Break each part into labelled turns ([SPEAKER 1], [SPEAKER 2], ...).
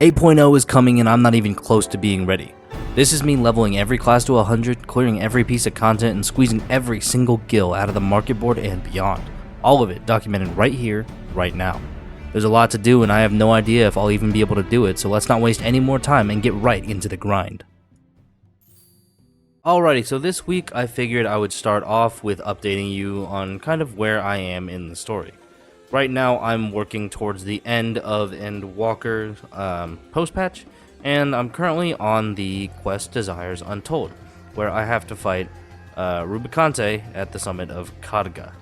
[SPEAKER 1] 8.0 is coming and I'm not even close to being ready. This is me leveling every class to 100, clearing every piece of content, and squeezing every single gil out of the market board and beyond. All of it documented right here, right now. There's a lot to do and I have no idea if I'll even be able to do it, so let's not waste any more time and get right into the grind. Alrighty, so this week I figured I would start off with updating you on kind of where I am in the story. Right now I'm working towards the end of Endwalker post-patch, and I'm currently on the quest Desires Untold, where I have to fight Rubicante at the summit of Kadga.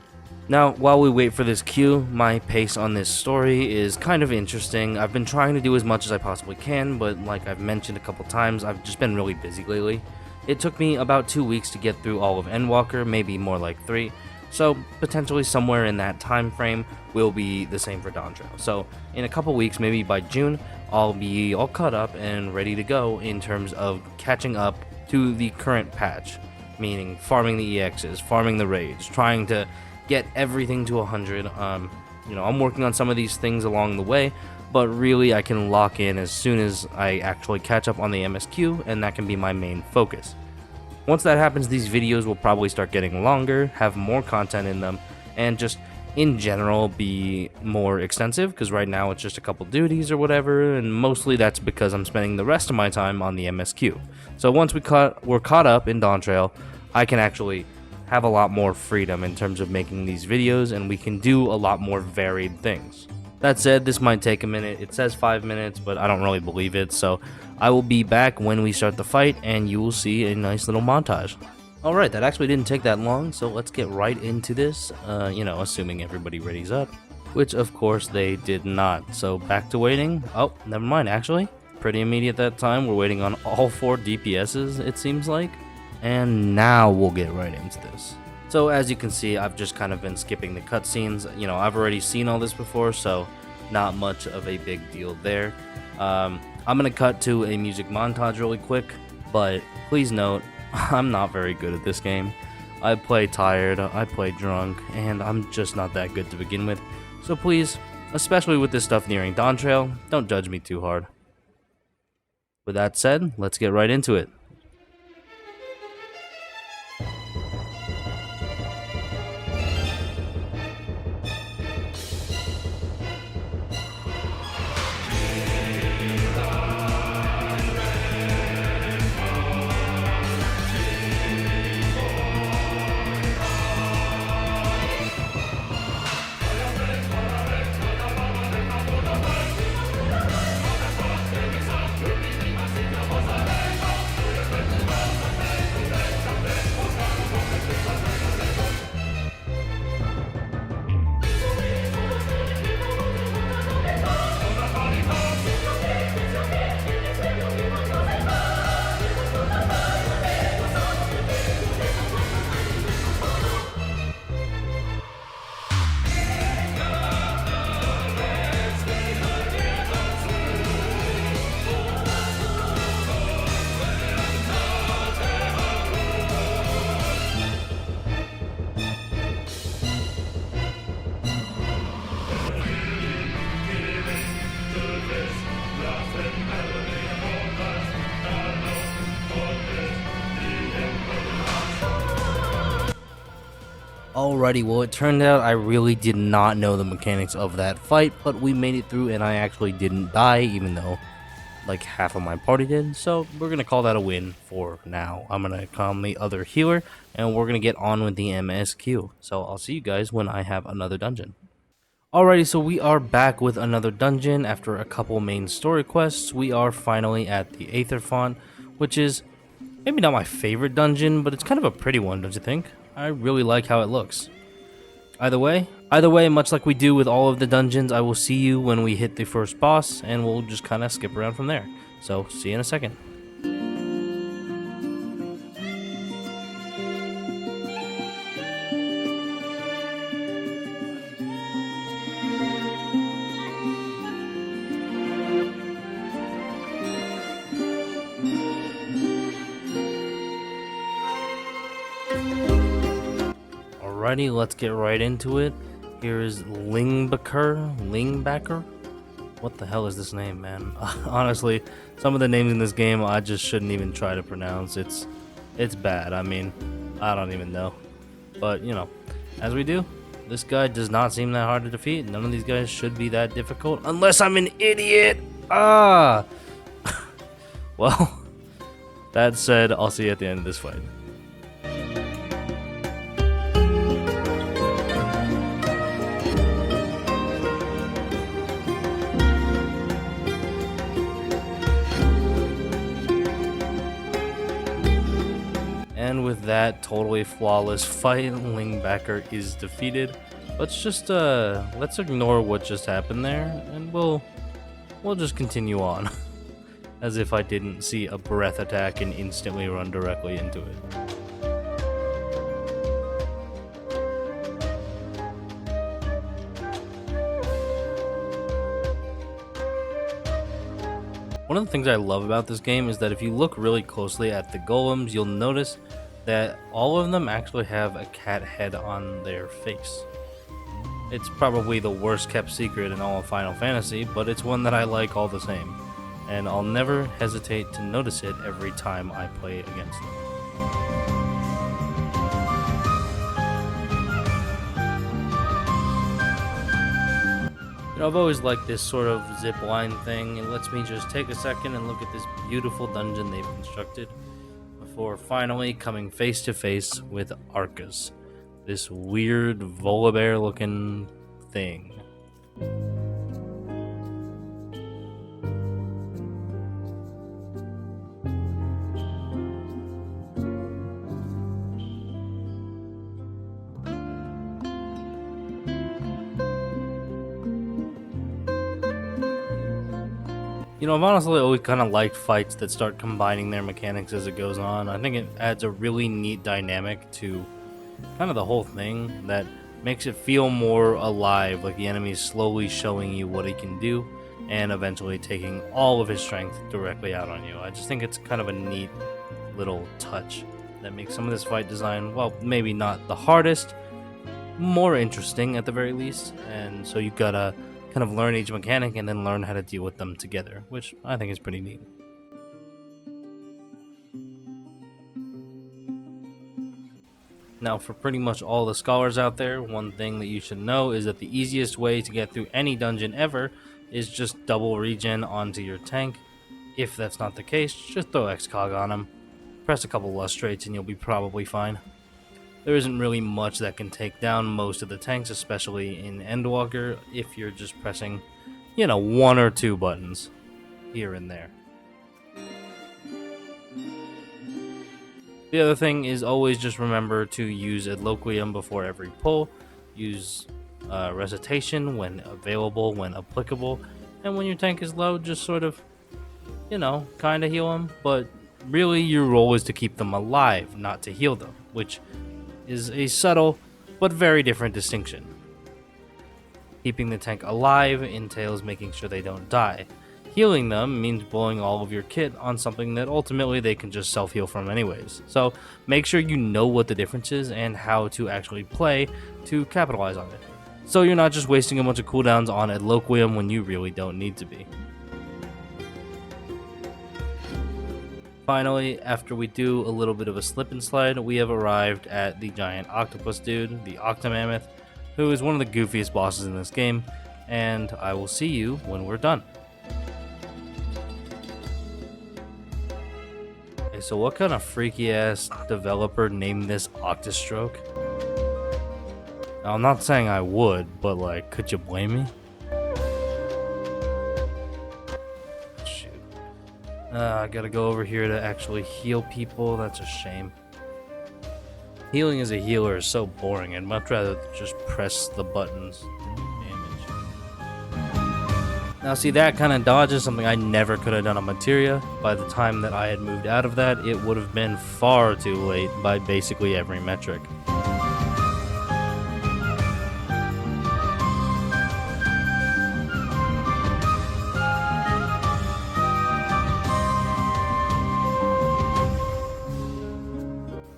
[SPEAKER 1] Now, while we wait for this queue, my pace on this story is kind of interesting. I've been trying to do as much as I possibly can, but like I've mentioned a couple times, I've just been really busy lately. It took me about 2 weeks to get through all of Endwalker, maybe more like 3, so potentially somewhere in that time frame will be the same for Dawntrail. So in a couple weeks, maybe by June, I'll be all caught up and ready to go in terms of catching up to the current patch, meaning farming the EXs, farming the raids, trying to get everything to 100. I'm working on some of these things along the way, but really I can lock in as soon as I actually catch up on the MSQ, and that can be my main focus. Once that happens, these videos will probably start getting longer, have more content in them, and just in general be more extensive, because right now it's just a couple duties or whatever, and mostly that's because I'm spending the rest of my time on the MSQ. So once we're caught up in Dawntrail, I can actually have a lot more freedom in terms of making these videos, and we can do a lot more varied things. That said, this might take a minute. It says 5 minutes, but I don't really believe it, so I will be back when we start the fight, and you will see a nice little montage. Alright, that actually didn't take that long, so let's get right into this, assuming everybody readies up, which of course they did not, so back to waiting. Oh, never mind, actually. Pretty immediate that time. We're waiting on all 4 DPSs, it seems like, and now we'll get right into this. So as you can see, I've just kind of been skipping the cutscenes. I've already seen all this before, so not much of a big deal there. I'm going to cut to a music montage really quick, but please note, I'm not very good at this game. I play tired, I play drunk, and I'm just not that good to begin with. So please, especially with this stuff nearing Dawntrail, don't judge me too hard. With that said, let's get right into it. Alrighty, well it turned out I really did not know the mechanics of that fight, but we made it through and I actually didn't die, even though like half of my party did, so we're gonna call that a win for now. I'm gonna calm the other healer, and we're gonna get on with the MSQ, so I'll see you guys when I have another dungeon. Alrighty, so we are back with another dungeon. After a couple main story quests, we are finally at the Aether Font, which is maybe not my favorite dungeon, but it's kind of a pretty one, don't you think? I really like how it looks. Either way, much like we do with all of the dungeons, I will see you when we hit the first boss, and we'll just kind of skip around from there. So, see you in a second. Alrighty, let's get right into it. Here is Lingbacker. What the hell is this name, man? Honestly, some of the names in this game I just shouldn't even try to pronounce. It's bad. I mean, I don't even know. But, you know, as we do, this guy does not seem that hard to defeat. None of these guys should be that difficult unless I'm an idiot. Ah. Well, that said, I'll see you at the end of this fight. And with that totally flawless fight, Lingbacker is defeated. Let's ignore what just happened there, and we'll just continue on. As if I didn't see a breath attack and instantly run directly into it. One of the things I love about this game is that if you look really closely at the golems, you'll notice that all of them actually have a cat head on their face. It's probably the worst kept secret in all of Final Fantasy, but it's one that I like all the same, and I'll never hesitate to notice it every time I play against them. I've always liked this sort of zip line thing. It lets me just take a second and look at this beautiful dungeon they've constructed before finally coming face to face with Arcus, this weird volibear looking thing. You know, I've honestly always kind of liked fights that start combining their mechanics as it goes on. I think it adds a really neat dynamic to kind of the whole thing that makes it feel more alive, like the enemy is slowly showing you what he can do and eventually taking all of his strength directly out on you. I just think it's kind of a neat little touch that makes some of this fight design, well, maybe not the hardest, more interesting at the very least, and so you gotta kind of learn each mechanic and then learn how to deal with them together, which I think is pretty neat. Now, for pretty much all the scholars out there, one thing that you should know is that the easiest way to get through any dungeon ever is just double regen onto your tank. If that's not the case, just throw Excog on him, press a couple lustrates and you'll be probably fine. There isn't really much that can take down most of the tanks, especially in Endwalker, if you're just pressing, you know, one or two buttons here and there. The other thing is always just remember to use Adloquium before every pull, use Recitation when available, when applicable, and when your tank is low, just sort of, you know, kind of heal them, but really your role is to keep them alive, not to heal them, which is a subtle but very different distinction. Keeping the tank alive entails making sure they don't die. Healing them means blowing all of your kit on something that ultimately they can just self-heal from anyways. So make sure you know what the difference is and how to actually play to capitalize on it, so you're not just wasting a bunch of cooldowns on Adloquium when you really don't need to be. Finally, after we do a little bit of a slip and slide, we have arrived at the giant octopus dude, the Octomammoth, who is one of the goofiest bosses in this game, and I will see you when we're done. Okay, so what kind of freaky ass developer named this Octostroke? Now, I'm not saying I would, but like, could you blame me? I gotta go over here to actually heal people. That's a shame. Healing as a healer is so boring. I'd much rather just press the buttons to do damage. Now see, that kind of dodge is something I never could have done on Materia. By the time that I had moved out of that, it would have been far too late by basically every metric.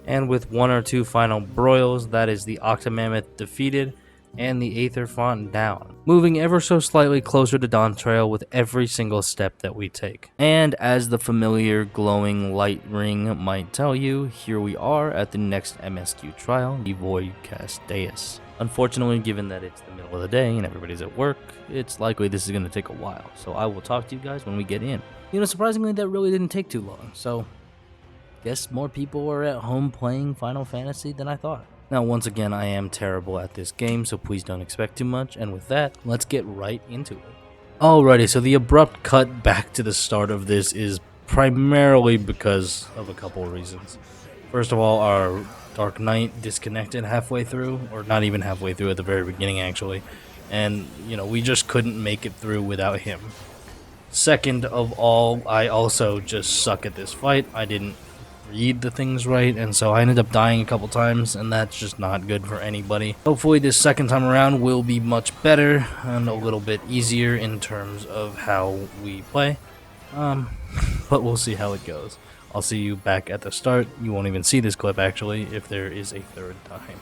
[SPEAKER 1] And with one or two final broils, that is the Octomammoth defeated, and the Aether font down, moving ever so slightly closer to Dawn Trail with every single step that we take. And as the familiar glowing light ring might tell you, here we are at the next MSQ trial, the Voidcast Deus. Unfortunately, given that it's the middle of the day and everybody's at work, it's likely this is going to take a while, so I will talk to you guys when we get in. You know, surprisingly, that really didn't take too long, so guess more people were at home playing Final Fantasy than I thought. Now, once again, I am terrible at this game, so please don't expect too much, and with that, let's get right into it. Alrighty, so the abrupt cut back to the start of this is primarily because of a couple of reasons. First of all, our Dark Knight disconnected halfway through, or not even halfway through, at the very beginning actually, and you know, we just couldn't make it through without him. Second of all, I also just suck at this fight. I didn't read the things right, and so I ended up dying a couple times, and that's just not good for anybody. Hopefully this second time around will be much better and a little bit easier in terms of how we play, but we'll see how it goes. I'll see you back at the start. You won't even see this clip actually if there is a third time.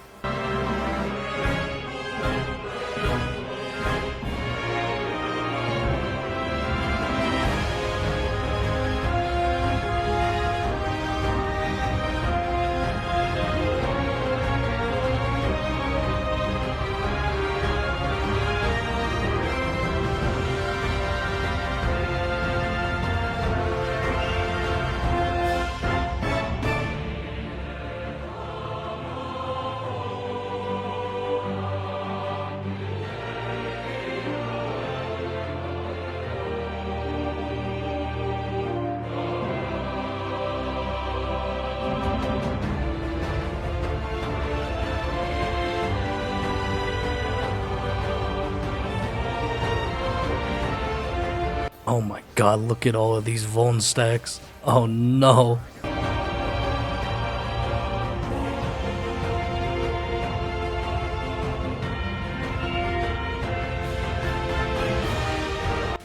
[SPEAKER 1] Oh my god, look at all of these Vuln stacks. Oh no.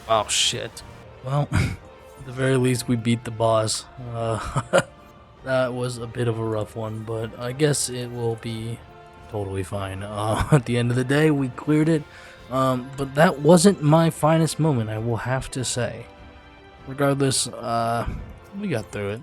[SPEAKER 1] Oh shit. Well, at the very least we beat the boss. That was a bit of a rough one, but I guess it will be totally fine. At the end of the day, we cleared it. But that wasn't my finest moment, I will have to say. Regardless, we got through it.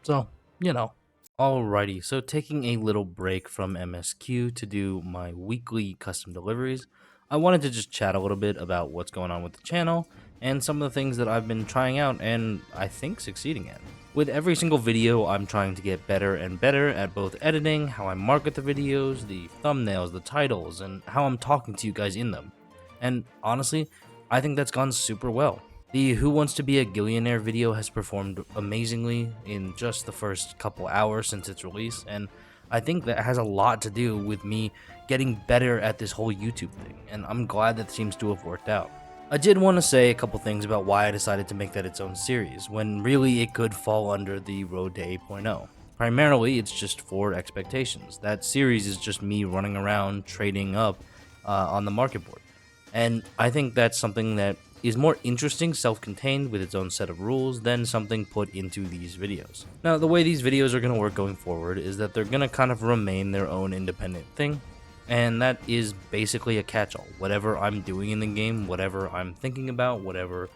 [SPEAKER 1] So, you know. Alrighty, so taking a little break from MSQ to do my weekly custom deliveries, I wanted to just chat a little bit about what's going on with the channel and some of the things that I've been trying out and I think succeeding at. With every single video, I'm trying to get better and better at both editing, how I market the videos, the thumbnails, the titles, and how I'm talking to you guys in them. And honestly, I think that's gone super well. The Who Wants to Be a Gillionaire video has performed amazingly in just the first couple hours since its release, and I think that has a lot to do with me getting better at this whole YouTube thing, and I'm glad that seems to have worked out. I did want to say a couple things about why I decided to make that its own series, when really it could fall under the Road to 8.0. Primarily, it's just for expectations. That series is just me running around trading up on the market board. And I think that's something that is more interesting self-contained with its own set of rules than something put into these videos. Now, the way these videos are going to work going forward is that they're going to kind of remain their own independent thing, and that is basically a catch-all. Whatever I'm doing in the game, whatever I'm thinking about, whatever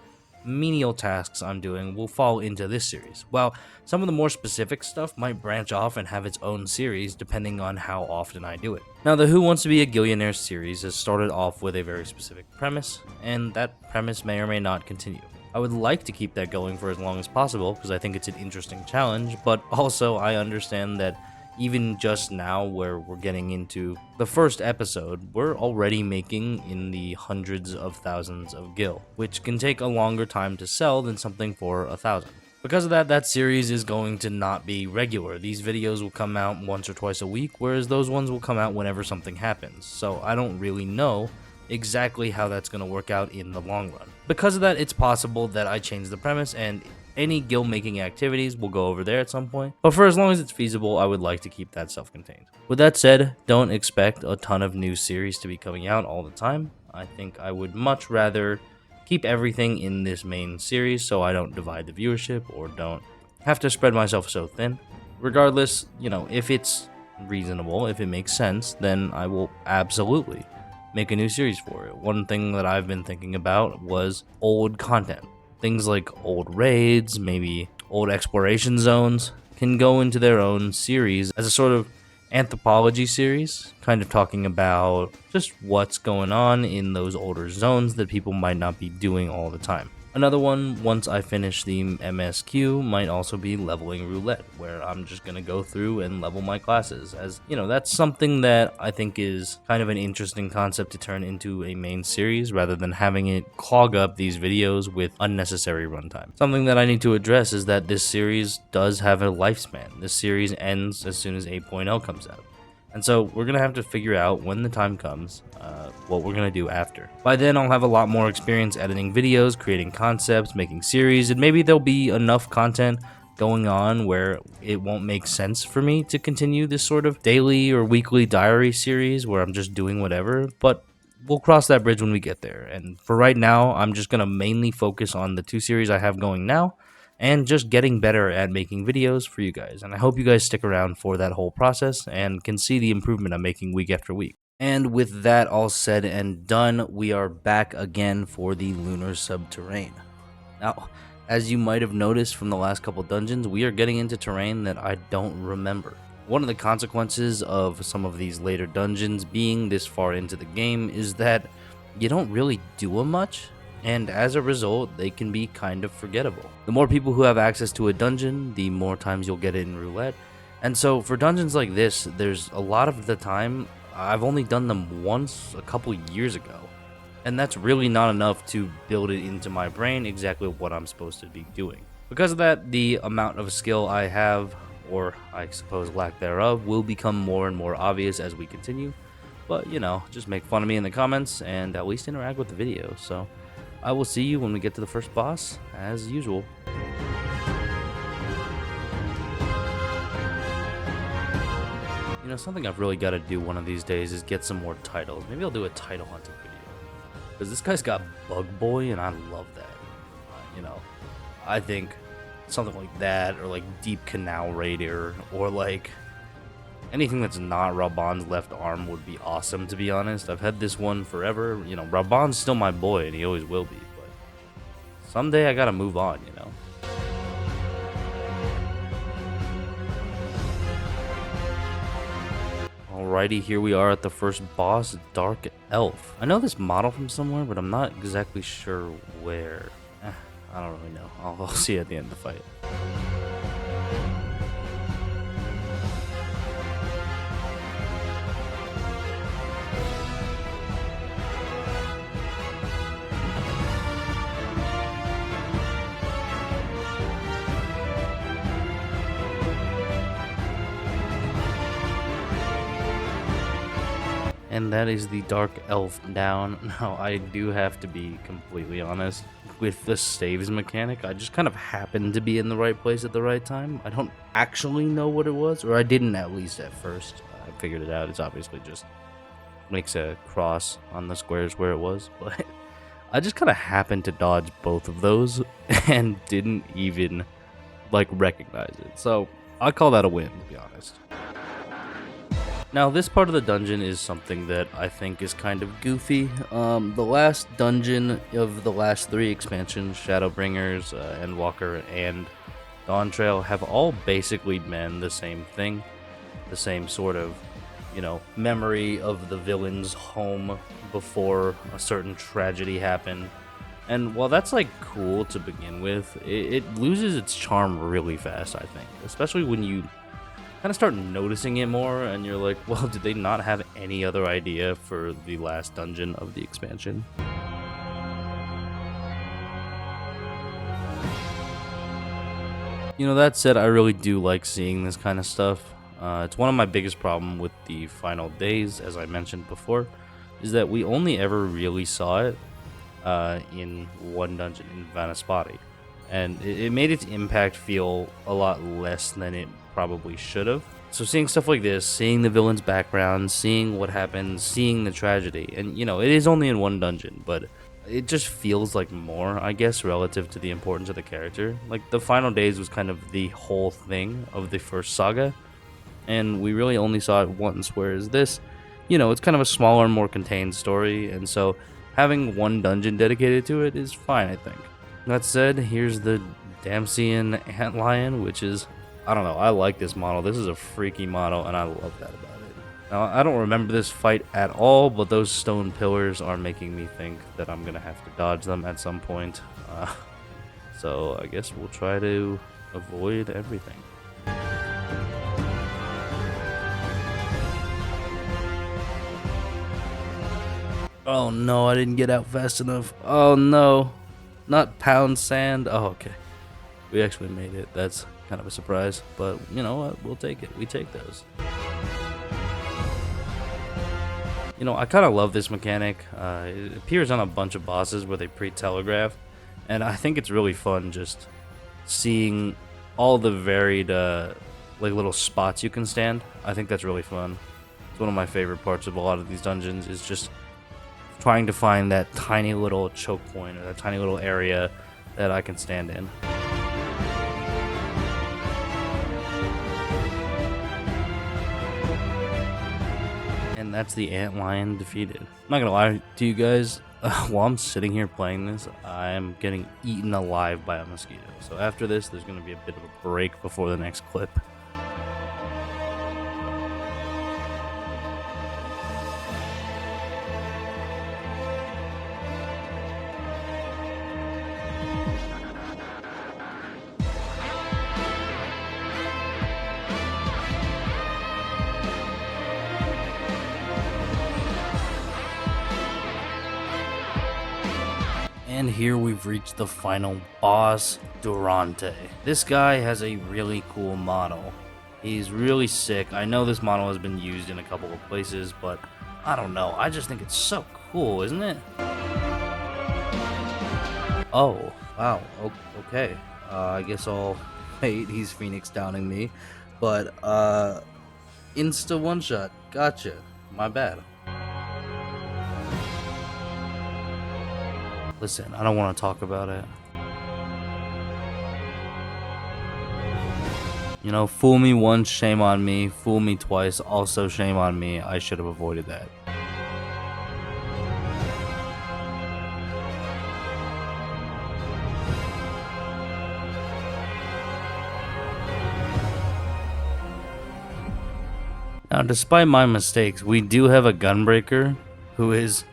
[SPEAKER 1] menial tasks I'm doing will fall into this series, while some of the more specific stuff might branch off and have its own series depending on how often I do it. Now, the Who Wants to Be a Gillionaire series has started off with a very specific premise, and that premise may or may not continue. I would like to keep that going for as long as possible because I think it's an interesting challenge, but also I understand that even just now where we're getting into the first episode, we're already making in the hundreds of thousands of gil, which can take a longer time to sell than something for 1,000. Because of that, that series is going to not be regular. These videos will come out once or twice a week, whereas those ones will come out whenever something happens. So I don't really know exactly how that's going to work out in the long run. Because of that, it's possible that I change the premise and any guild making activities will go over there at some point, but for as long as it's feasible, I would like to keep that self-contained. With that said, don't expect a ton of new series to be coming out all the time. I think I would much rather keep everything in this main series so I don't divide the viewership or don't have to spread myself so thin. Regardless, you know, if it's reasonable, if it makes sense, then I will absolutely make a new series for it. One thing that I've been thinking about was old content. Things like old raids, maybe old exploration zones, can go into their own series as a sort of anthropology series, kind of talking about just what's going on in those older zones that people might not be doing all the time. Another one, once I finish the MSQ, might also be leveling roulette, where I'm just going to go through and level my classes, as, you know, that's something that I think is kind of an interesting concept to turn into a main series, rather than having it clog up these videos with unnecessary runtime. Something that I need to address is that this series does have a lifespan. This series ends as soon as 8.0 comes out. And so we're going to have to figure out when the time comes what we're going to do after. By then I'll have a lot more experience editing videos, creating concepts, making series, and maybe there'll be enough content going on where it won't make sense for me to continue this sort of daily or weekly diary series where I'm just doing whatever, but we'll cross that bridge when we get there. And for right now, I'm just going to mainly focus on the 2 series I have going now, and just getting better at making videos for you guys. And I hope you guys stick around for that whole process and can see the improvement I'm making week after week. And with that all said and done, we are back again for the Lunar Subterrane. Now, as you might have noticed from the last couple dungeons, we are getting into terrain that I don't remember. One of the consequences of some of these later dungeons being this far into the game is that you don't really do them much, and as a result, they can be kind of forgettable. The more people who have access to a dungeon, the more times you'll get it in roulette. And so for dungeons like this, there's a lot of the time, I've only done them once a couple years ago. And that's really not enough to build it into my brain exactly what I'm supposed to be doing. Because of that, the amount of skill I have, or I suppose lack thereof, will become more and more obvious as we continue. But, you know, just make fun of me in the comments and at least interact with the video. So I will see you when we get to the first boss, as usual. You know, something I've really got to do one of these days is get some more titles. Maybe I'll do a title hunting video. Because this guy's got Bug Boy, and I love that. You know, I think something like that, or like Deep Canal Raider, or like anything that's not Raban's left arm would be awesome, to be honest. I've had this one forever. You know, Raban's still my boy, and he always will be. But someday I gotta move on, you know. Alrighty, here we are at the first boss, Dark Elf. I know this model from somewhere, but I'm not exactly sure where. I don't really know. I'll see you at the end of the fight. And that is the Dark Elf down. Now, I do have to be completely honest with the saves mechanic. I just kind of happened to be in the right place at the right time. I don't actually know what it was, or I didn't at least at first. I figured it out. It's obviously just makes a cross on the squares where it was, but I just kind of happened to dodge both of those and didn't even like recognize it. So I call that a win, to be honest. Now, this part of the dungeon is something that I think is kind of goofy. The last dungeon of the last 3 expansions, Shadowbringers, Endwalker, and Dawn Trail, have all basically been the same thing. The same sort of, you know, memory of the villain's home before a certain tragedy happened. And while that's like cool to begin with, it loses its charm really fast, I think. Especially when you kind of start noticing it more and you're like, well, did they not have any other idea for the last dungeon of the expansion? You know, that said, I really do like seeing this kind of stuff. It's one of my biggest problems with the final days, as I mentioned before, is that we only ever really saw it in one dungeon, in Vanaspati. And it made its impact feel a lot less than it probably should have. So seeing stuff like this, seeing the villain's background, seeing what happens, seeing the tragedy, and you know, it is only in one dungeon, but it just feels like more, I guess, relative to the importance of the character. Like, the final days was kind of the whole thing of the first saga, and we really only saw it once, whereas this you know, it's kind of a smaller, more contained story, and so having one dungeon dedicated to it is fine, I think. That said, here's the Damsian Antlion, which is, I don't know, I like this model. This is a freaky model, and I love that about it. Now, I don't remember this fight at all, but those stone pillars are making me think that I'm going to have to dodge them at some point. So I guess we'll try to avoid everything. Oh no, I didn't get out fast enough. Oh no, not pound sand. Oh, okay. We actually made it. That's kind of a surprise, but you know what? We'll take it. We take those. You know, I kind of love this mechanic. It appears on a bunch of bosses where they pre-telegraph, and I think it's really fun just seeing all the varied like little spots you can stand. I think that's really fun. It's one of my favorite parts of a lot of these dungeons is just trying to find that tiny little choke point or that tiny little area that I can stand in. And that's the Antlion defeated. I'm not gonna lie to you guys, while I'm sitting here playing this, I'm getting eaten alive by a mosquito. So after this, there's gonna be a bit of a break before the next clip. And here we've reached the final boss, Durante. This guy has a really cool model. He's really sick. I know this model has been used in a couple of places, but I don't know. I just think it's so cool, isn't it? Oh, wow. Okay. I guess I'll wait. He's Phoenix downing me. But, insta one-shot. Gotcha. My bad. Listen, I don't want to talk about it. You know, fool me once, shame on me. Fool me twice, also shame on me. I should have avoided that. Now, despite my mistakes, we do have a gunbreaker who is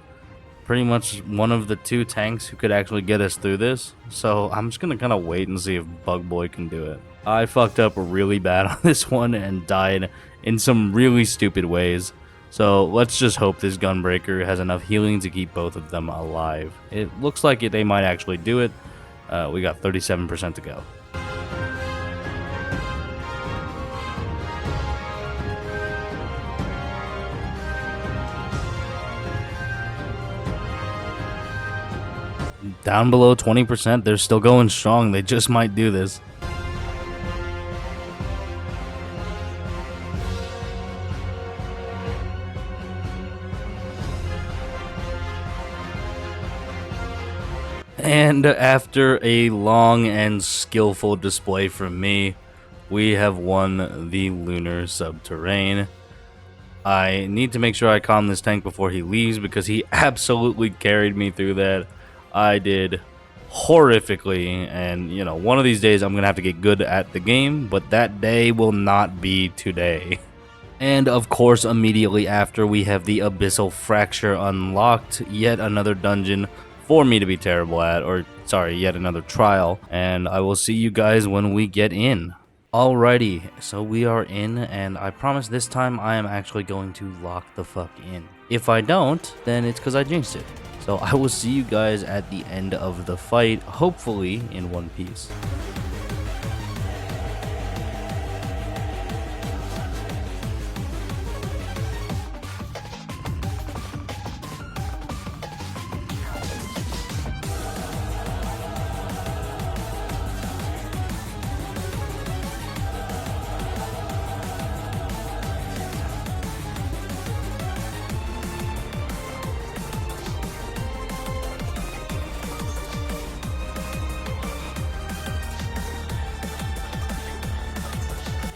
[SPEAKER 1] pretty much one of the two tanks who could actually get us through this, so I'm just gonna kind of wait and see if Bug Boy can do it. I fucked up really bad on this one and died in some really stupid ways, so let's just hope this Gunbreaker has enough healing to keep both of them alive. It looks like they might actually do it. We got 37% to go. Down below 20%, they're still going strong. They just might do this. And after a long and skillful display from me, we have won the Lunar Subterrane. I need to make sure I calm this tank before he leaves because he absolutely carried me through that. I did horrifically, and you know, one of these days I'm gonna have to get good at the game, but that day will not be today. And of course, immediately after, we have the Abyssal Fracture unlocked, yet another dungeon for me to be terrible at, or sorry, yet another trial, and I will see you guys when we get in. Alrighty, so we are in, and I promise this time I am actually going to lock the fuck in. If I don't, then it's because I jinxed it. So I will see you guys at the end of the fight, hopefully in one piece.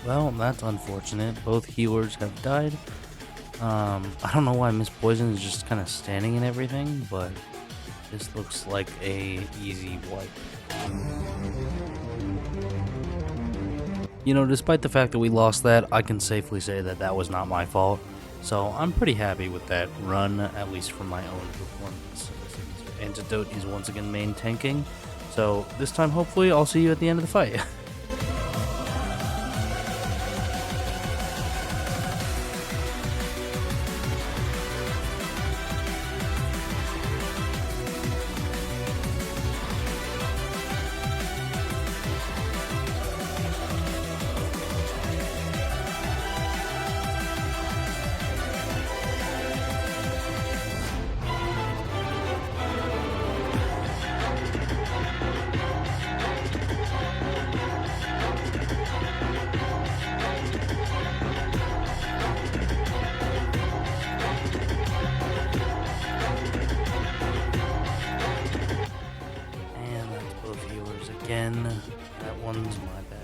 [SPEAKER 1] Well, that's unfortunate. Both healers have died. I don't know why Miss Poison is just kind of standing in everything, but this looks like a easy wipe. You know, despite the fact that we lost that, I can safely say that that was not my fault. So I'm pretty happy with that run, at least for my own performance. Antidote is once again main tanking, so this time hopefully I'll see you at the end of the fight. Again, that one's my bad.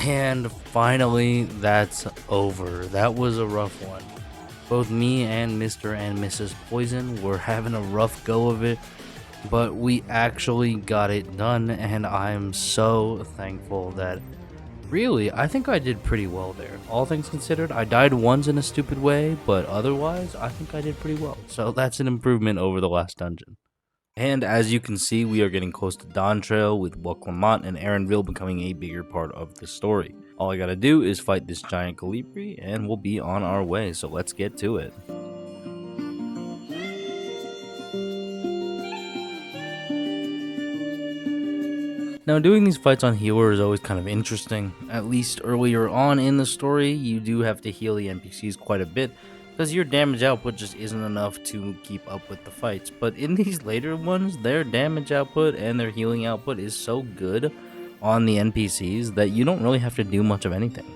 [SPEAKER 1] And finally, that's over. That was a rough one. Both me and Mr. and Mrs. Poison were having a rough go of it, but we actually got it done, and I'm so thankful that really, I think I did pretty well there. All things considered, I died once in a stupid way, but otherwise, I think I did pretty well. So that's an improvement over the last dungeon. And as you can see, we are getting close to Dawn Trail, with Clamont and Erenville becoming a bigger part of the story. All I gotta do is fight this giant Colibri, and we'll be on our way, so let's get to it. Now, doing these fights on healer is always kind of interesting. At least earlier on in the story, you do have to heal the NPCs quite a bit, because your damage output just isn't enough to keep up with the fights. But in these later ones, their damage output and their healing output is so good on the NPCs that you don't really have to do much of anything.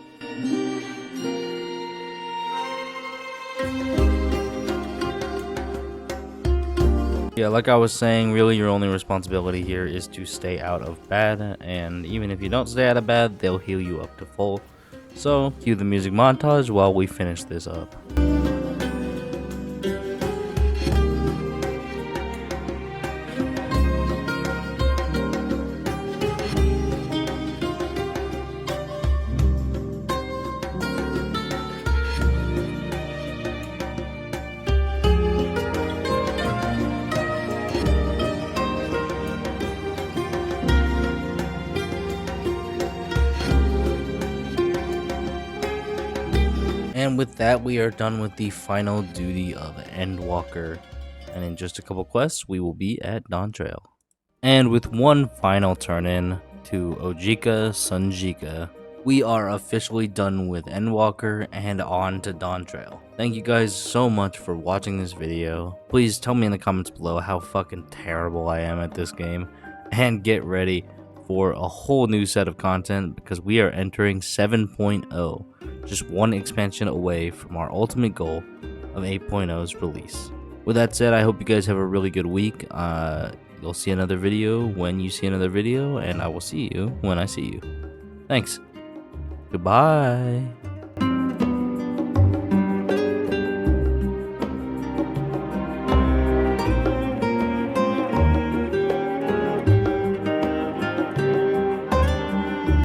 [SPEAKER 1] Yeah, like I was saying, really your only responsibility here is to stay out of bad, and even if you don't stay out of bad, they'll heal you up to full. So, cue the music montage while we finish this up. And with that, we are done with the final duty of Endwalker, and in just a couple quests, we will be at Dawn Trail. And with one final turn-in to Ojika Sunjika, we are officially done with Endwalker and on to Dawn Trail. Thank you guys so much for watching this video. Please tell me in the comments below how fucking terrible I am at this game, and get ready for a whole new set of content because we are entering 7.0, just one expansion away from our ultimate goal of 8.0's release. With that said, I hope you guys have a really good week. You'll see another video when you see another video, and I will see you when I see you. Thanks. Goodbye.